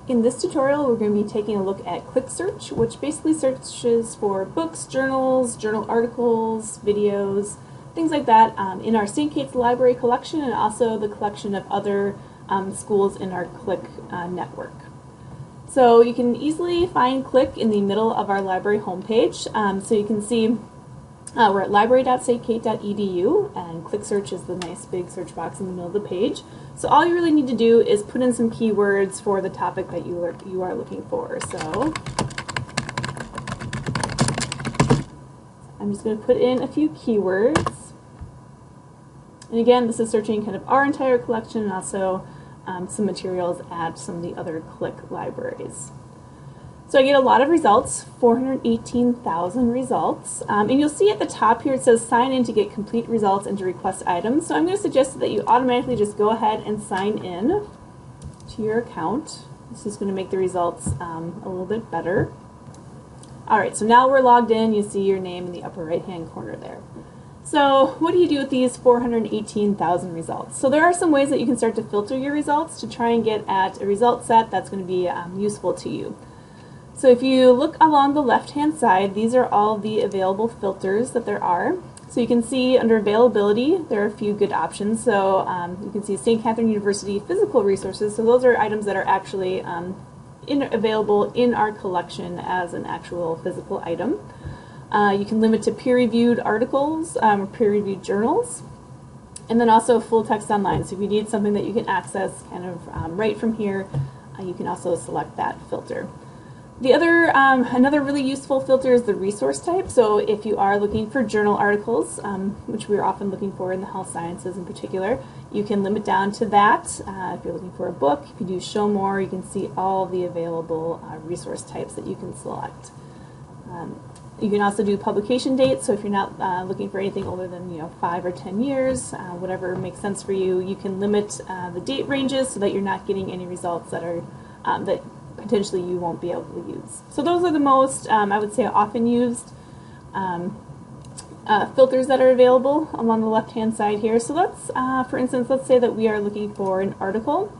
In this tutorial, we're going to be taking a look at CLICsearch, which basically searches for books, journals, journal articles, videos, things like that in our St.Kate Library collection and also the collection of other schools in our CLIC network. So you can easily find CLIC in the middle of our library homepage. So you can see we're at library.stkate.edu, and CLICsearch is the nice big search box in the middle of the page. So all you really need to do is put in some keywords for the topic that you are looking for. So I'm just going to put in a few keywords. And again, this is searching kind of our entire collection and also some materials at some of the other CLIC libraries. So I get a lot of results, 418,000 results. And you'll see at the top here it says sign in to get complete results and to request items. So I'm going to suggest that you automatically just go ahead and sign in to your account. This is going to make the results a little bit better. Alright, so now we're logged in. You see your name in the upper right hand corner there. So what do you do with these 418,000 results? So there are some ways that you can start to filter your results to try and get at a result set that's going to be useful to you. So if you look along the left-hand side, these are all the available filters that there are. So you can see under availability, there are a few good options. So you can see St. Catherine University physical resources. So those are items that are actually available in our collection as an actual physical item. You can limit to peer-reviewed articles or peer-reviewed journals. And then also full text online. So if you need something that you can access kind of right from here, you can also select that filter. The other, another really useful filter is the resource type. So if you are looking for journal articles, which we're often looking for in the health sciences in particular, you can limit down to that. If you're looking for a book, if you do show more, you can see all the available resource types that you can select. You can also do publication dates. So if you're not looking for anything older than 5 or 10 years, whatever makes sense for you, you can limit the date ranges so that you're not getting any results that are that potentially you won't be able to use. So those are the most, I would say, often used filters that are available along the left-hand side here. So let's, for instance, let's say that we are looking for an article.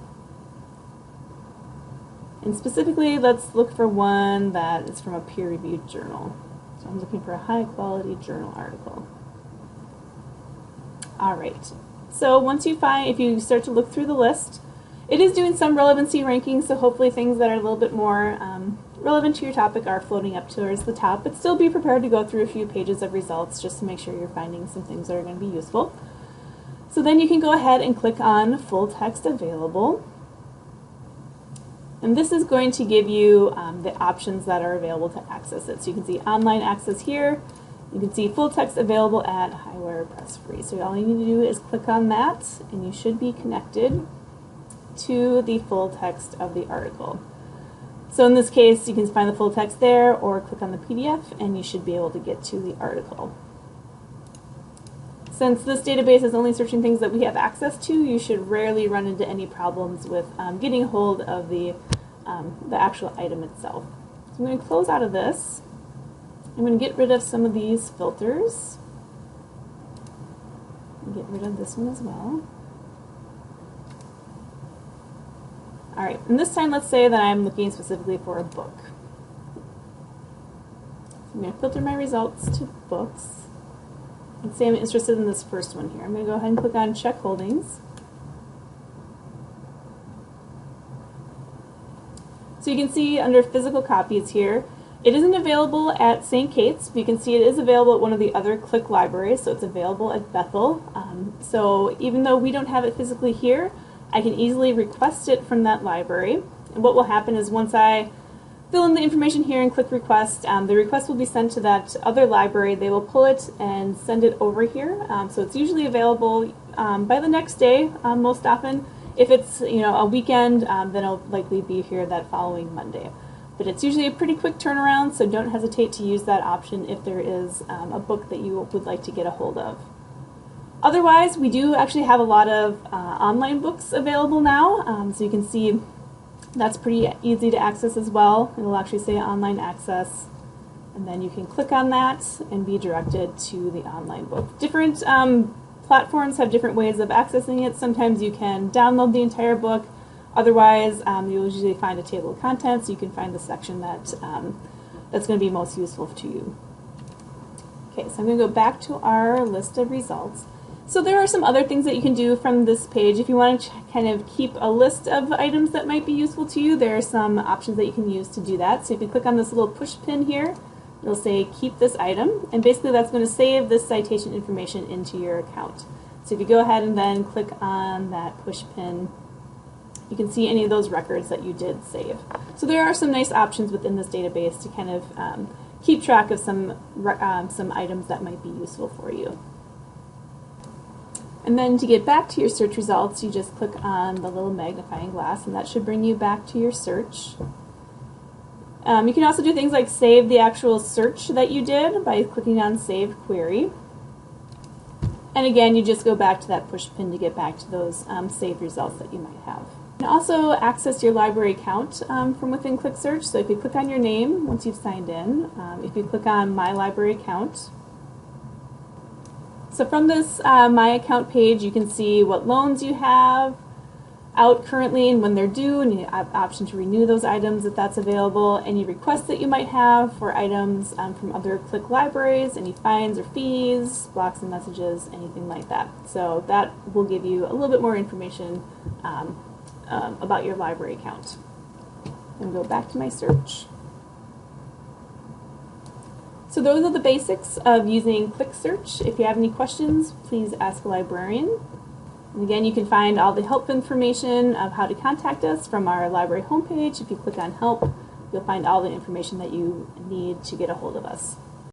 And specifically, let's look for one that is from a peer-reviewed journal. So I'm looking for a high-quality journal article. All right. So once you find, if you start to look through the list, it is doing some relevancy rankings, so hopefully things that are a little bit more relevant to your topic are floating up towards the top, but still be prepared to go through a few pages of results just to make sure you're finding some things that are going to be useful. So then you can go ahead and click on Full Text Available. And this is going to give you the options that are available to access it. So you can see online access here. You can see full text available at Highwire Press Free. So all you need to do is click on that, and you should be connected to the full text of the article. So in this case, you can find the full text there or click on the PDF and you should be able to get to the article. Since this database is only searching things that we have access to, you should rarely run into any problems with getting hold of the actual item itself. So I'm going to close out of this. I'm going to get rid of some of these filters. And get rid of this one as well. Alright, and this time let's say that I'm looking specifically for a book. So I'm going to filter my results to books. Let's say I'm interested in this first one here. I'm going to go ahead and click on Check Holdings. So you can see under physical copies here, it isn't available at St. Kate's, but you can see it is available at one of the other CLIC libraries, so it's available at Bethel. So even though we don't have it physically here, I can easily request it from that library. And what will happen is once I fill in the information here and click request, the request will be sent to that other library. They will pull it and send it over here. So it's usually available by the next day, most often. If it's a weekend, then it'll likely be here that following Monday. But it's usually a pretty quick turnaround, so don't hesitate to use that option if there is a book that you would like to get a hold of. Otherwise, we do actually have a lot of online books available now, so you can see that's pretty easy to access as well. It'll actually say online access, and then you can click on that and be directed to the online book. Different platforms have different ways of accessing it. Sometimes you can download the entire book. Otherwise, you'll usually find a table of contents. You can find the section that that's going to be most useful to you. Okay, so I'm going to go back to our list of results. So there are some other things that you can do from this page. If you want to kind of keep a list of items that might be useful to you, there are some options that you can use to do that. So if you click on this little push pin here, it'll say keep this item, and basically that's going to save this citation information into your account. So if you go ahead and then click on that push pin, you can see any of those records that you did save. So there are some nice options within this database to kind of keep track of some items that might be useful for you. And then to get back to your search results, you just click on the little magnifying glass, and that should bring you back to your search. You can also do things like save the actual search that you did by clicking on Save Query. And again, you just go back to that push pin to get back to those saved results that you might have. You can also access your library account from within CLICsearch. So if you click on your name once you've signed in, if you click on My Library Account, so from this My Account page, you can see what loans you have out currently and when they're due, and you have option to renew those items if that's available, any requests that you might have for items from other CLIC libraries, any fines or fees, blocks and messages, anything like that. So that will give you a little bit more information about your library account. And go back to my search. So those are the basics of using CLICsearch. If you have any questions, please ask a librarian. And again, you can find all the help information of how to contact us from our library homepage. If you click on Help, you'll find all the information that you need to get a hold of us.